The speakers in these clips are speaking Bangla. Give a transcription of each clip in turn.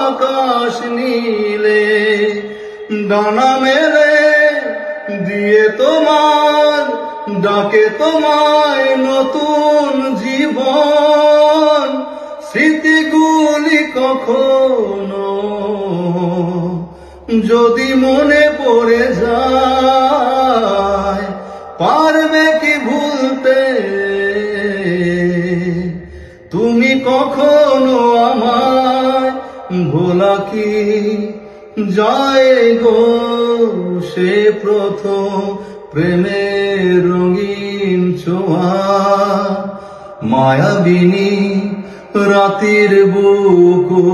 আকাশ নীলে ডানা মেলে দিয়ে তোমার ডাকে তোমায় নতুন জীবন। স্মৃতিগুলি কখনো যদি মনে পড়ে যায়, পারবে কি ভুলতে তুমি কখনো আমায়? ভোলা কি যায় গো সে প্রথম প্রেমের রঙিন ছোঁয়া? মায়াবিনী রাতের বুকু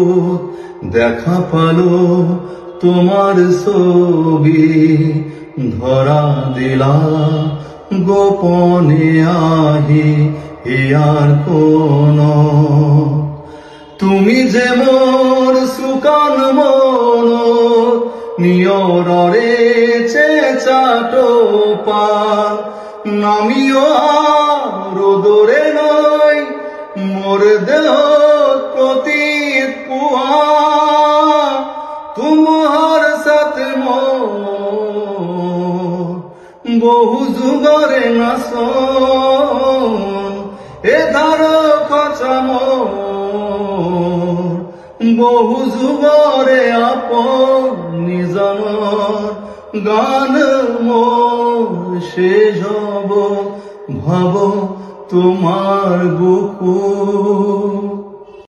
দেখা পালো তোমার ছবি, ধরা দিলা গোপনে আহি আর কোন। তুমি যে মোর সুকান মন নিয়রে চেচাটো পান, নামিও রোদরে নয় মোর দেহ প্রতি পুয়া। তোমার সাথে বহু যুগরে নাসন, এ ধারো খচাম বহু যুগরে আপন নিজন। গান মোর শেষ হব ভাব তোমার বুকু।